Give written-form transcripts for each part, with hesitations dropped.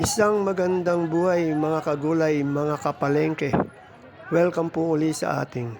Isang magandang buhay mga kagulay, mga kapalengke. Welcome po uli sa ating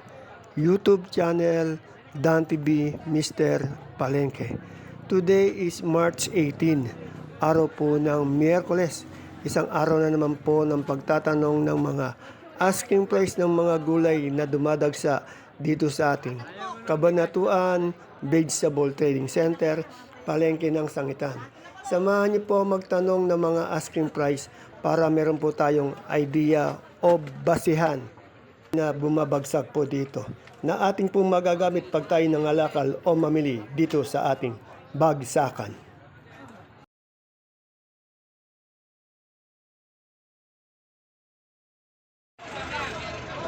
YouTube channel, Dan TV Mr. Palengke. Today is March 18, araw po ng Miyerkules. Isang araw na naman po ng pagtatanong ng mga asking price ng mga gulay na dumadagsa dito sa ating Kabanatuan Vegetable Trading Center, Palengke ng Sangitan. Samahan niyo po magtanong ng mga asking price para meron po tayong idea o basihan na bumabagsak po dito na ating pong magagamit pag tayo nangalakal o mamili dito sa ating bagsakan.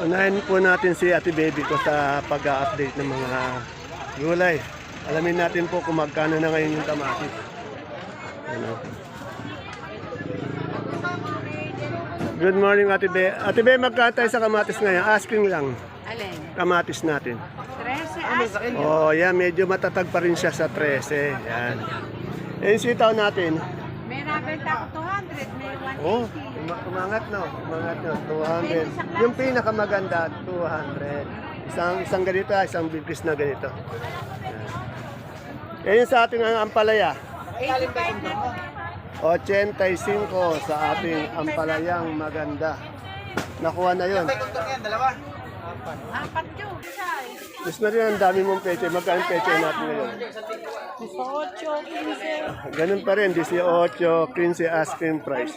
Unahin po natin si Ate Baby ko sa pag-update ng mga gulay. Alamin natin po kung magkano na ngayon yung kamatis. Ano? Good morning, Ate Be. Ate Be, magkano tayo sa kamatis ngayon? Asking lang. Alin? Kamatis natin. 13 asking. Oh, yan. Medyo matatag pa rin siya sa 13. Yan. Eh, yung sitaw natin. May nabenta ko 200, may 180. Oh, umangat no. Umangat no. 200. Yung pinakamaganda, 200. Isang ganito, isang bigkis na ganito. Yan. Eh, yung sa ating ampalaya. 85 na. 85 sa ating ampalayang maganda. Nakuha na yon. Apat yun. Mas na rin ang dami mong peche. Magkano peche natin ngayon? 18, 15. Ganun pa rin, 18, 15 asking price.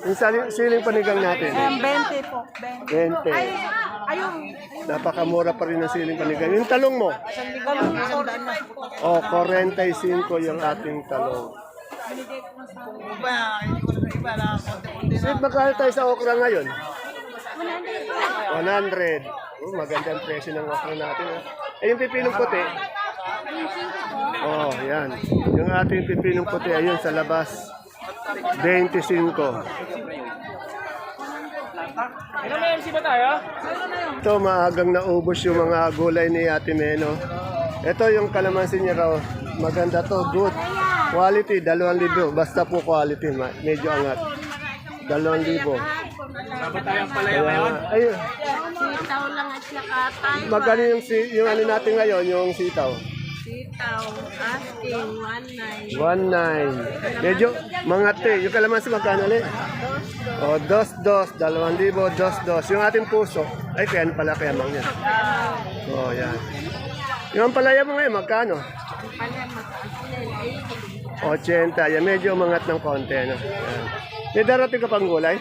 Yung siling panigang natin? 20 po. 20. Ayun. Napakamura pa rin ang siling panigang. Yung talong mo? O, 45 yung ating talong. Sweet, magkano tayo sa okra ngayon? 100. Oh, maganda ang presyo ng okra natin. Eh, yung pipinong puti? Oh, yan. Yung ating pipinong puti, ayun sa labas. 25. Ito, maagang naubos yung mga gulay ni Ate Meno. Ito yung kalamansi niya raw. Maganda to, good. Quality, 2,000. Basta po quality, medyo angat. 2,000. Dapat tayong palaya ngayon. Ayun. Sitaw lang at saka tayo. Magkano yung ano natin ngayon, yung sitaw? Sitaw, asking, 19. 1,900. Medyo mangate. Yung kalamansi magkano ulit? O, 2,200. 2,000, 2,200. Yung ating puso. Ay, kaya pala kaya mang yan. O, yan. Yung palaya mo ngayon, magkano? 80. Yan, medyo umangat ng konti. No? Yan. May darating ka pang gulay?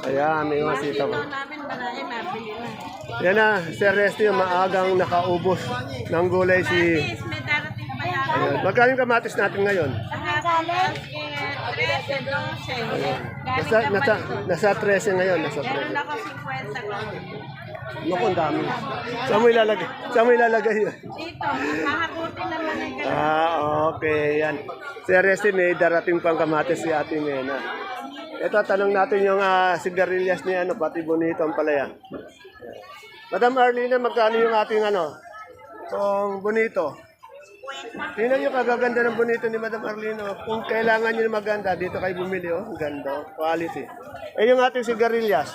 Ayan, may mga sitaw. Namin marami mabili na. Yan na, Sir Resty, maagang nakaubos ng gulay si... May darating pa yan. Ayan. Magkano yung kamatis natin ngayon? Nasa 13 ngayon, nasa 13. Meron ako 50 ko. Naku, ang dami. Saan mo ilalagay? Saan mo ilalagay yun? Dito, kakakutin naman ang ganun. Okay, yan. Sir Resty, may darating pang kamatis si Ate Mena. Ito, tanong natin yung sigarilyas niya, pati bonito ang palaya. Madam Arlina, magkano yung ating itong bonito? Tingnan nyo kagaganda ng bonito ni Madam Arlina. Kung kailangan nyo na maganda, dito kayo bumili. Ang ganda, quality. Eh, yung ating sigarilyas?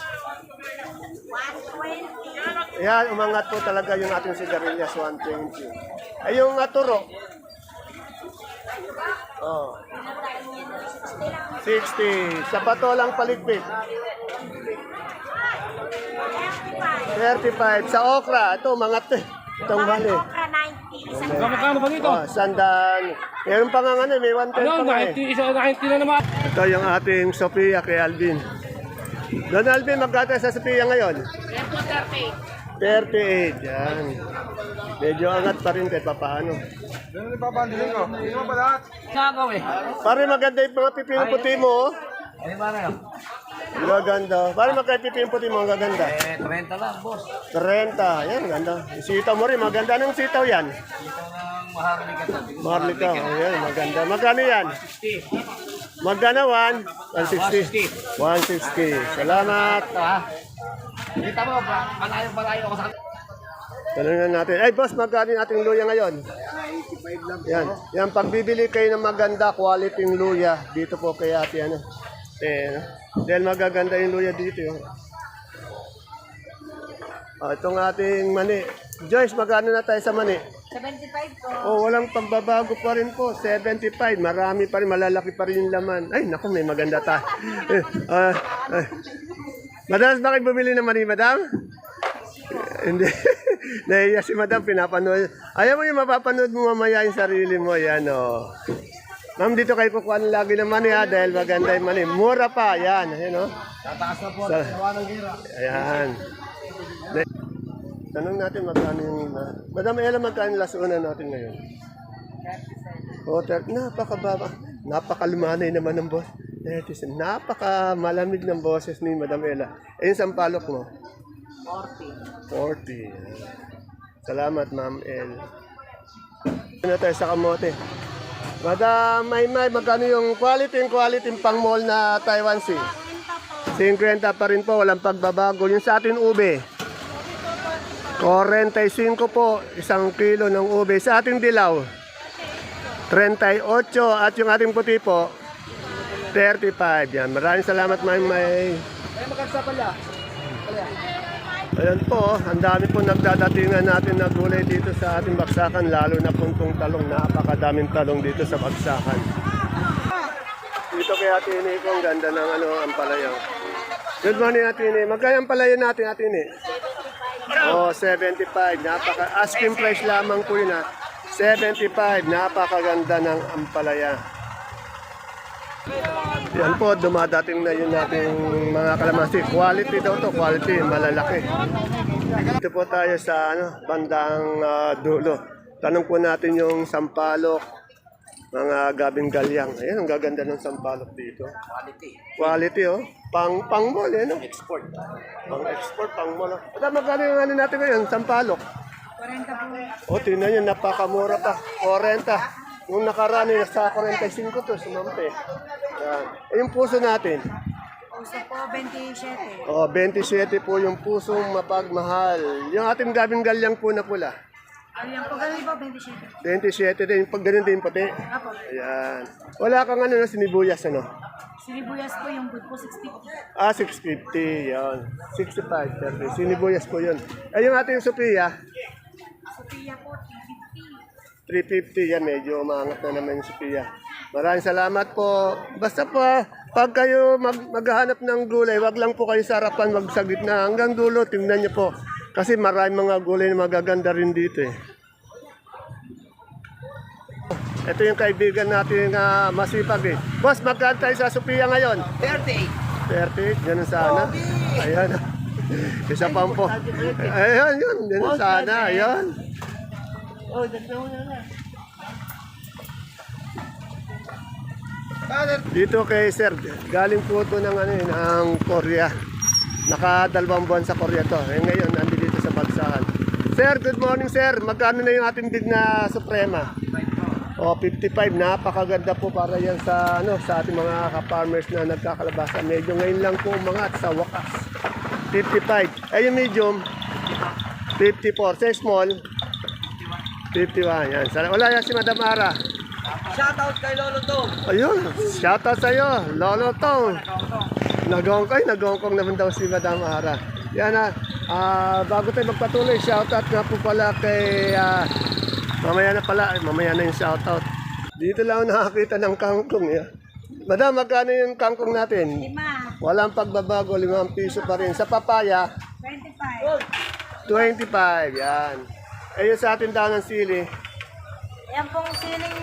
120. Yan, umangat po talaga yung ating sigarilyas, 120. Eh, yung turo? Oh. 60. Sa patolang paligpit. 35. Sa okra, ito, mangat eh. Itong hali. Magkano ba dito? Oh, sandan. Meron pa nga may 110 Ano, pa nga eh. 90 na naman. Ito yung ating Sophia kay Alvin. Don Alvin, magkata sa Sophia ngayon? 38. Yan. Medyo angat pa rin kahit papaano. Sagaw eh. Pare, maganda yung mga pipino puti mo. Oh. Ano ba na yun? Gaganda. Pare, magkaya pipino puti mo, ang gaganda. 30 lang, boss. 30. Yan, ganda. Yung sitaw mo rin, maganda. Anong sitaw yan? Ito ng maharlika to. Maharlika. Ayan, maganda. Magkano yan? 60. Magkano? 160. 160. Salamat. Kita mo, malayo ako sa... Tanungan natin. Ay, boss, magkano yung ating luya ngayon? Yan. Yan, pag bibili kayo ng maganda quality ng luya, dito po kay ate, ano. Dahil magaganda yung luya dito. Yun. Itong ating mani. Joyce, magkano na tayo sa mani? 75 po. Walang pagbabago pa rin po. 75. Marami pa rin. Malalaki pa rin yung laman. Ay, naku, may maganda tayo. Madalas ba kayo bumili ng mani, madam? Hindi. Nahiya si madam, pinapanood. Ayaw mo yung mapapanood mo mamaya yung sarili mo. Yan, o. Ma'am, dito kayo kukuha ng lagi ng mani, ha? Dahil maganda yung mani. Mura pa. Yan. Ayan, o. Tataas na po. Tawa ng gira. Ayan. Tanong natin magkano yung... Madam Ella, magkano lasunan natin ngayon? 30. Napakababa. Napakalumanay naman ng boss. Napakamalamig ng boses ni Madam Ella. Yung sampalok mo? 40. Salamat, Ma'am El. Ano tayo sa kamote? Madam Maymay, magkano yung quality pang mall na Taiwan Sea? 50 pa rin po, walang pagbabago. Yung sa atin ube? 45 po, isang kilo ng ube. Sa ating dilaw, 38. At yung ating puti po, 35. Yan. Maraming salamat, Ma'am May. Ayan po, ang dami po nagdadatingan natin na gulay dito sa ating baksakan, lalo na puntong talong. Napakadaming talong dito sa baksakan. Dito kay Ate Ine ko, ang ganda ng ampalaya. Good morning, Ate Ine. Magkaya ampalaya natin, Ate Ine? 75. Asking price lamang po yun, ha. 75. Napakaganda ng ampalaya. Yan po, dumadating na yun nating mga kalamansi. Quality daw to, quality, malalaki. Dito po tayo sa bandang dulo. Tanong po natin yung sampalok, mga gabing galyang. Ayan, ang gaganda ng sampalok dito. Quality, oh. Pang mall, ano? Export. Pang mall. At magkano yung natin ngayon, sampalok? 40 po. Tingnan nyo, napakamura pa. 40. Nung nakarani, nasa 45 to, sumampi. Yan. Yung puso natin? Puso po, 27. 27 po yung pusong mapagmahal. Yung ating gabing galyang po na pula? Ayan po, ganun po, 27. 27 din. Pag ganun din puti? Apo. Ayan. Wala kang na sinibuyas, ano? Sinibuyas po yung good po, 650. 650. Yan. 65, 30. Sinibuyas po yun. Ay, yung ating Sophia? Sophia po, 350 yan, medyo umangat na naman yung Sophia. Maraming salamat po. Basta po, pag kayo maghahanap ng gulay, wag lang po kayo sa harapan, wag sa gitna. Hanggang dulo, tingnan nyo po. Kasi maraming mga gulay na magaganda rin dito eh. Ito yung kaibigan natin na masipag eh. Boss, magkano tayo sa Sophia ngayon? 30, ganun sana. Ayan. Isa pa po. Ayan, yun. Ganun sana. Ayan. Dito kay Sir, galing po ito ng Korea. Nakadalawang buwan sa Korea to. Ngayon, nandito dito sa Bagsakan. Sir, good morning sir. Magkano na yung ating big na Suprema? 55. Napakaganda po para yan sa sa ating mga ka-farmers na nagkakalabasa. Medyo ngayon lang po umangat sa wakas. 55. Ay yung medium 54. Sa small 51. Yan. Wala yan si Madam Ara. Shoutout kay Lolo Tong. Ayun. Shoutout sa'yo. Lolo Tong. Nagongkong naman daw si Madam Ara. Yan na. Bago tayo magpatuloy, shoutout nga po pala kay mamaya na yung shoutout. Dito lang ako nakakita ng kangkong. Madam, magkano yung kangkong natin? 5. Walang pagbabago, 5 piso pa rin. Sa papaya, 25. 25. Yan. Ayun sa atin daw ng sili, Ayan pong siling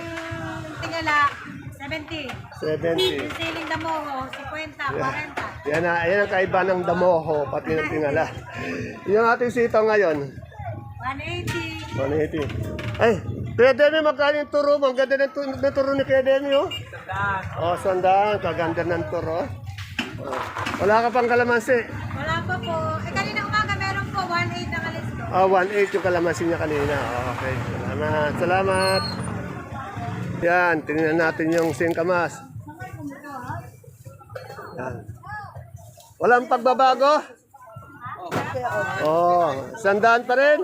tingala, 70. 70. Yung siling damongo, 50, 40. Yan na, ayan ang kaiba ng damoho, pati ng tingala. Yung ating sitaw ngayon, 180. 180. Ay, Kuya Demi, magkano yung turo mo? Ang ganda ng turo ni Kuya Demi, oh. Sandaan. Kaganda ng turo. Wala ka pang kalamansi. Wala pa po. Kanina umaga meron po, 1.8 ang alis ko. 1.8 yung kalamansi niya kanina. Okay, salamat. Yan, tingnan natin yung singkamas. Yan. Walang pagbabago? Sandaan pa rin?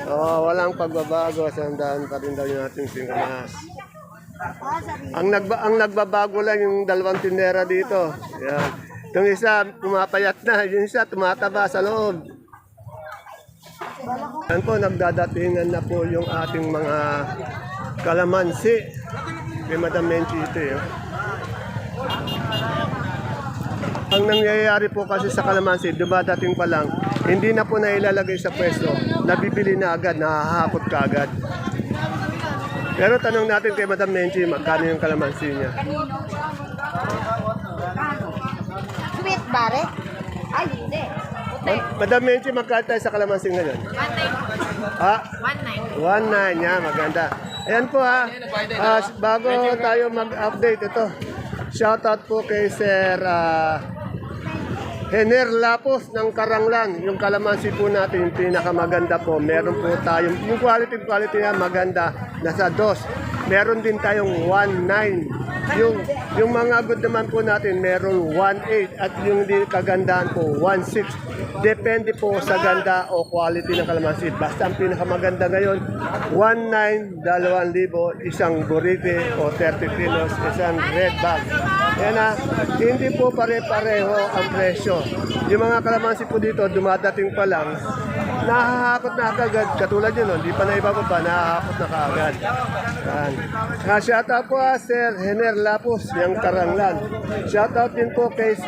Oh, walang pagbabago. Sandaan pa rin daw yung ating singkamas. Ang nagbabago lang yung dalawang tindera dito. Yan. Yung isa, pumapayat na. Yung isa, tumataba sa loob. Yan po, nagdadatingan na po yung ating mga kalamansi. Kay Madam Menchi ito eh. Ang nangyayari po kasi sa kalamansi, dumadating pa lang, hindi na po nailalagay sa pwesto, nabibili na agad, nahahakot ka agad. Pero tanong natin kay Madam Menchi, magkano yung kalamansi niya? Sweet bare? Ay, hindi. Madam Menchi, magkano tayo sa kalamansi ngayon? 1.9. Ha? 1.9. 1.9, yan, maganda. Ayan po ha, bago tayo mag-update ito, shoutout po kay Sir Hener Lapos ng Karanglan. Yung kalamansi po natin, yung pinakamaganda po. Meron po tayong, yung quality niya maganda, nasa 2. Meron din tayong 1.9. Yung mga good naman po natin, meron 1.8. At yung di kagandahan po, 1.6. Depende po sa ganda o quality ng kalamansi. Basta ang pinakamaganda ngayon, 1.9, 2,000, isang burite o 30 kilos, isang red bag. Yan na, hindi po pare-pareho ang presyo. Yung mga kalamansi po dito, dumadating pa lang, nahahakot na agad. Katulad yun, no? Hindi pa na ibababa, nahahakot na kaagad. Yan. Shoutout po Sir Hener Lapos, yung Karanglan. Shoutout din po kay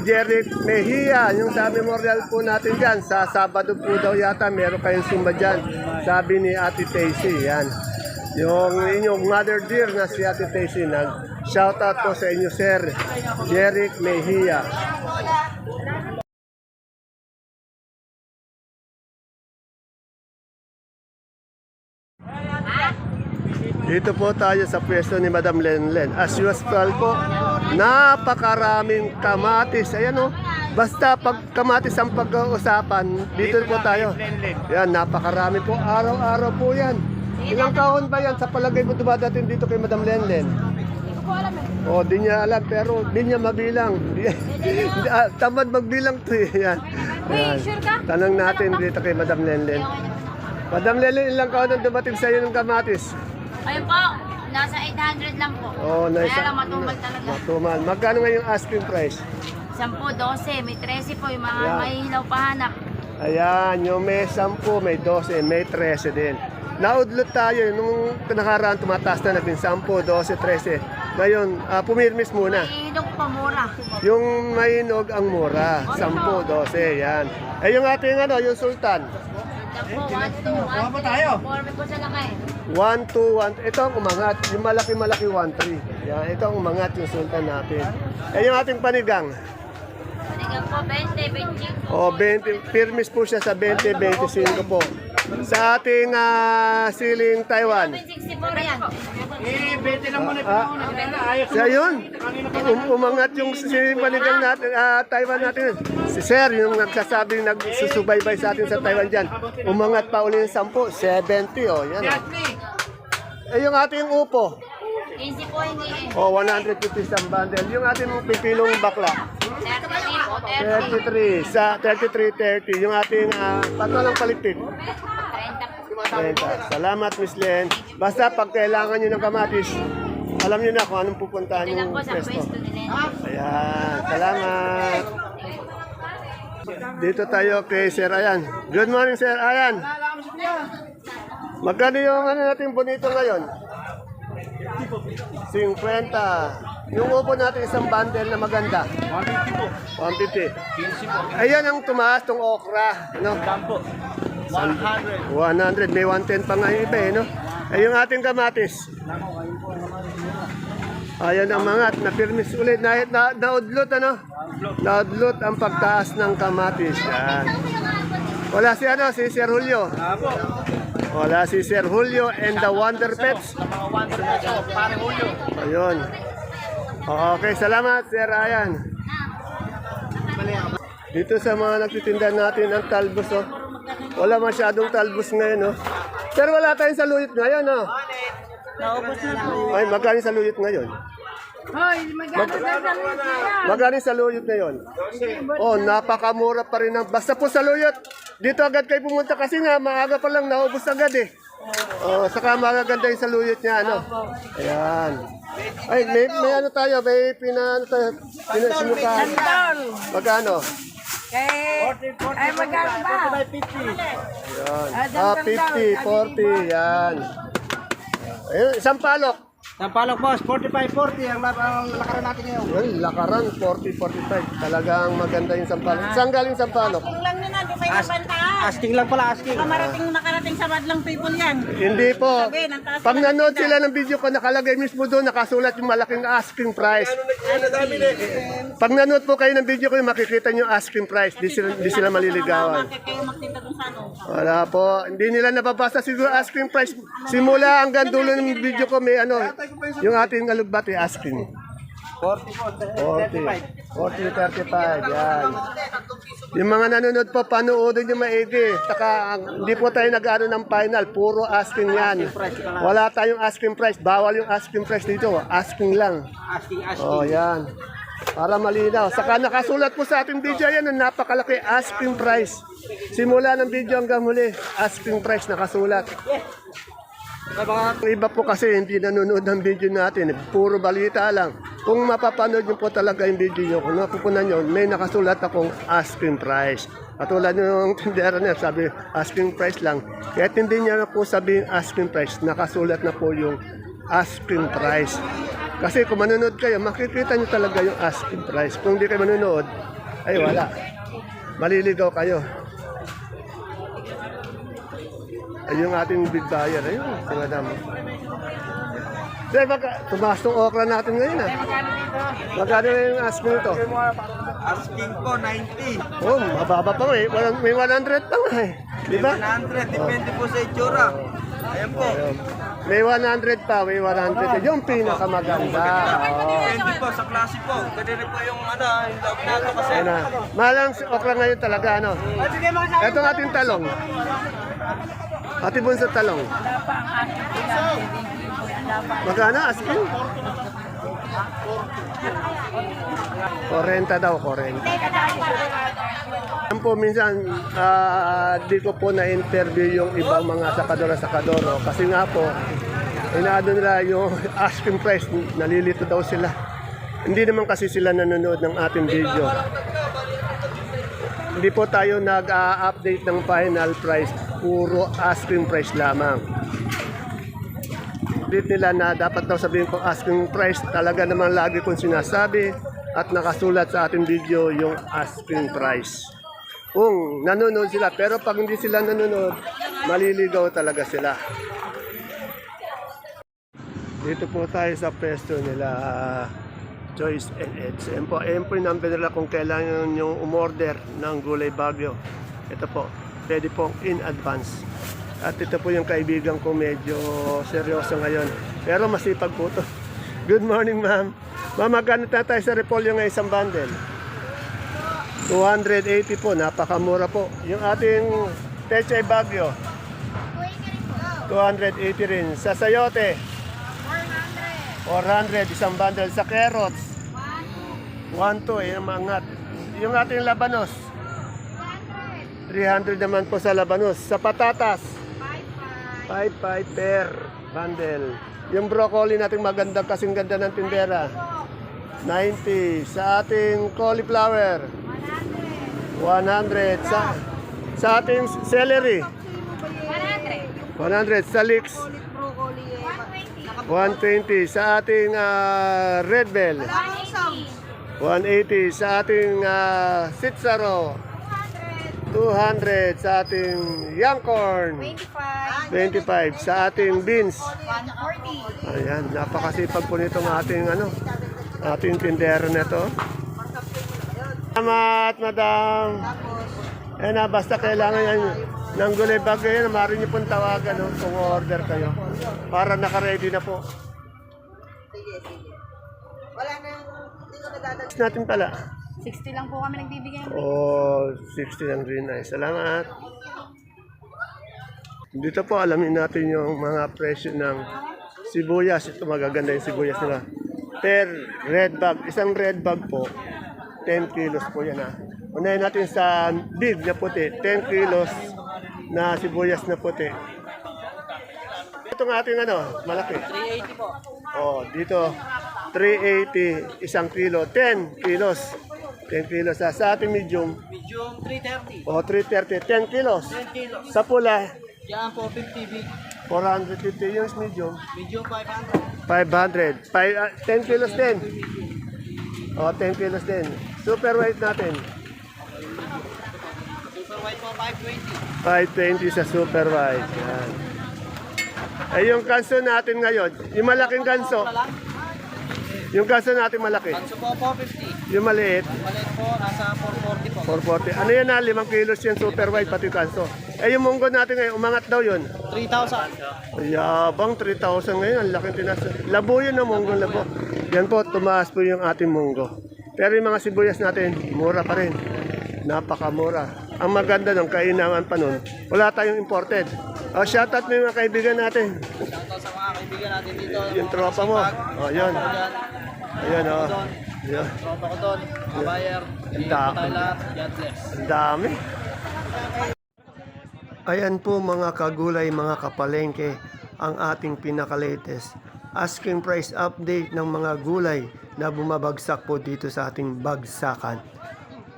Jeric Mejia, yung sa memorial po natin dyan. Sa Sabado po daw yata, meron kayong sumba dyan. Sabi ni Ate Tacy, yan. Yung inyong mother dear na si Ate Tacy, shoutout po sa inyo Sir Jeric Mejia. Dito po tayo sa pwesto ni Madam Lenlen. As usual po, napakaraming kamatis. Ayan o, basta pag kamatis ang pag-uusapan, dito po tayo. Yan, napakarami po. Araw-araw po yan. Ilang kahon ba yan sa palagay mo dumadating dito kay Madam Lenlen? Oh, di niya alam pero di niya mabilang. Tamad magbilang to eh. Yan. Yan. Tanong natin dito kay Madam Lenlen. Madam Lenlen, ilang kahon ang dumating sa iyo ng kamatis? Ayun po, nasa 800 lang po. Oh, nice. Kaya lang matumal talaga. Matumal. Magkano nga yung asking price? 10, 12, may 13 po yung mga Yan. may hilaw pahanap. Ayan, yung may 10, may 12, may 13 din. Naudlot tayo, nung nakaraan tumataas na naging 10, 12, 13. Ngayon, pumirmis muna. May hinog pa mura. Yung mainog ang mura, 10, 12, yan. Eh yung ating ano, yung sultan. Yan po, 1, 2, 1, 3, 4, may po sa lakay. 1, 2, 1, ito ang umangat. Yung malaki-malaki 1, 3. Yan, ito ang umangat yung sultan natin. Eh yung ating panigang. Panigang po, 20, 25. O, 20, pirmis po siya sa 20, 25 po. Sa ating siling Taiwan. 64 yan. Siya yun. Umangat yung siling panigang natin, Taiwan natin. Si Sir, yung nagsasabing nagsusubaybay sa atin sa Taiwan dyan. Umangat pa uli ng 10, 70 o. Yan o. Eh yung ating upo. 15 po hindi eh. O, 150 sa bundle. Yung ating pipinong bakla. 33 po, 30. 33 sa 33.30 yung ating patulang paligpit. 30 po. 30. Salamat Miss Len. Basta pag kailangan niyo ng kamatis, alam niyo na kung anong pupuntahan Ito lang yung po sa pwesto. pwesto nila. Ayan, salamat. Dito tayo kay Sir Ayan. Good morning Sir Ayan. Magkano yung ano natin bonito ngayon? 50. Yung upo natin isang bundle na maganda. 150 po. 150. Ayan ang tumaas tong okra. Ano? 100. May 110 pa nga yung iba eh, no? Eh, yung ating kamatis. Ayan ang mga napirmis ulit. Naudlot, ano? Naudlot ang pagtaas ng kamatis. Yan. Wala si ano, si Sir Julio. Wala si Sir Julio and the Wonder Pets. Ayun. Okay, salamat Sir Ayan. Dito sa mga nagtitinda natin ang talbos, oh. Wala masyadong talbos ngayon, oh. Pero wala tayong saluyot ngayon, oh. Naubos na po. Ay, magkano yung saluyot ngayon? Hoy, magkano sa saluyot na yan? Magkano yung saluyot ngayon? Oh, napakamura pa rin. Basta po saluyot. Dito agad kayo pumunta kasi nga maaga pa lang naubos agad eh. Oh, saka magaganda yung saluyot niya, ano? Ayan. Ay, may ano tayo, may sinukaan. Santol. Magkano? Ay, magkano ba? Ayan. 50, 40, yan. Ayun, isang palok. Sampalok boss, 45-40 ang lakaran natin ngayon. Well, lakaran, 40-45. Talagang maganda yung sampalok. Saan galing sampalok? Lang na di kayo nabantaan. Asking lang pala, asking. Nakarating sa madlang people yan. Hindi po. Sabi, ang taas Pag ng nanood kita. sila ng video ko, nakalagay mismo doon, nakasulat yung malaking asking price. Pag nanood po kayo ng video ko, makikita nyo yung asking price. Di sila maliligawan. Bakit kayo magtinda dun sa ano? Wala po. Hindi nila nababasa siguro asking price. Simula hanggang dulo ng video ko, may ano, yung ating alugbati asking. 40, 35. Yan. Yung mga nanonood po, panoodin nyo maigi. Taka, hindi po tayo nag-ano ng final. Puro asking yan. Wala tayong asking price. Bawal yung asking price dito. Asking lang. Asking. Oh, yan. Para malinaw. Saka nakasulat po sa ating video yan, ang napakalaki asking price. Simula ng video hanggang huli, asking price nakasulat. Ang iba po kasi hindi nanonood ng video natin, puro balita lang. Kung mapapanood nyo po talaga yung video nyo, kung napupunan nyo, may nakasulat akong asking price. Katulad yung tindera niya, sabi asking price lang. Kahit hindi niya na po sabihin asking price, nakasulat na po yung asking price. Kasi kung manonood kayo, makikita nyo talaga yung asking price. Kung hindi kayo manonood, ay wala. Maliligaw kayo. Ay, yung ating big buyer, ayun, si madam. Sir, tumaas tong okra natin ngayon ah. Magkano na yung asking nito? Asking ko, 90. Oh, mababa pa eh. May 100 pa nga eh. Di ba? 100, depende po sa itsura. Ayan po. May 100 pa, may 100. Yung pinakamaganda. Oh. Depende po sa klase po. Ganito po yung ano, yung love nato kasi. Ayun na. Malang si okra ngayon talaga, ano? Ito ang ating talong. Ate Bunso talong. Magkano asking? 40 daw, 40. Yan po minsan, di ko po na-interview yung ibang mga sakadora-sakadoro. Kasi nga po, inaado nila yung asking price, nalilito daw sila. Hindi naman kasi sila nanonood ng ating video. Hindi po tayo nag-update ng final price, puro asking price lamang. Update nila na dapat daw sabihin kong asking price, talaga naman lagi kong sinasabi at nakasulat sa ating video yung asking price. Kung nanonood sila, pero pag hindi sila nanonood, maliligaw talaga sila. Dito po tayo sa pwesto nila Joyce and Eds. Ayan po yung number nila kung kailangan nyo umorder ng gulay bagyo. Ito po, pwede pong in advance. At ito po yung kaibigan ko, medyo seryoso ngayon. Pero masipag po to. Good morning, ma'am. Ma'am, magkano na tayo sa repolyo ng isang bundle? 280 po, napakamura po. Yung ating pechay bagyo, 280 rin. Sa sayote, 400 isang bundle. Sa carrots, 1-2, yung mangat. Yung ating labanos, 300 naman po sa labanos. Sa patatas, 5 per bundle. Yung broccoli natin maganda, kasing ganda ng tindera, 90. Sa ating cauliflower, 100. Sa ating celery, 100. Sa leeks, 120. Sa ating red bell, 180. Sa ating sitsaro, 200. Sa ating young corn, 25. Sa ating beans, 140. ayan, napakasipag po nitong ating tindero na to. Salamat, madam. Ayan na, basta kailangan yan ng gulay bagyo yan, maaari niyo pong tawagan kung order kayo. Para naka-ready na po. Wala na, hindi ko nadadagdag. Natin pala. 60 lang po kami nagbibigay. Oh, 60 lang rin ay. Salamat. Dito po alamin natin yung mga presyo ng sibuyas. Ito magaganda yung sibuyas nila. per red bag. Isang red bag po, 10 kilos po yan ha. Unahin natin sa big na puti, 10 kilos na sibuyas na puti. Ito ng ating malaki. 380 po. Oh, dito 380 isang kilo, 10 kilos. 10 kilos sa ating medium. Medium 330. Oh, 330, 10 kilos. 10 kilos. Sa pula, Yan po 50 big. 450 yung medium. Medium 500. 500. 10 kilos din. Oh, 10 kilos din. Super white natin. Super white po 520. 520 sa super white. Yan. Ay, yung kanso natin ngayon, yung malaking kanso. Wala lang. Yung kanso natin malaki. Kanso po 450. Yung maliit, Maliit po nasa 440 po. 440. Ano yan 5 kilos yung super white pati kanso. Eh, yung munggo natin ngayon, umangat daw yun. 3,000. Yabang 3,000 ngayon, ang laking tinas. Labo yun ang munggo, labo. Yan po, tumaas po yung ating munggo. Pero yung mga sibuyas natin, mura pa rin. Napakamura. Ang maganda ng kainaman pa nun, wala tayong imported. Oh, shoutout mo yung mga kaibigan natin. Shoutout sa mga kaibigan natin dito. Yung tropa mo. Oh, yun. Ayan, oh. Yan. Tropa ko doon. Mga buyer. Ang dami. Tayo lahat. God bless. Ang dami. Ayan po mga kagulay, mga kapalengke, ang ating pinaka-latest asking price update ng mga gulay na bumabagsak po dito sa ating bagsakan.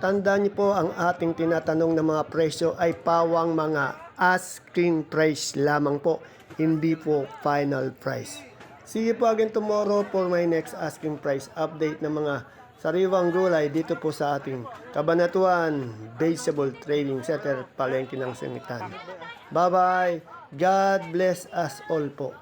Tandaan niyo po, ang ating tinatanong na mga presyo ay pawang mga asking price lamang po, hindi po final price. See you po again tomorrow for my next asking price update ng mga sariwang gulay dito po sa ating Cabanatuan Vegetable Trading Center, Palengke ng Sangitan. Bye-bye! God bless us all po.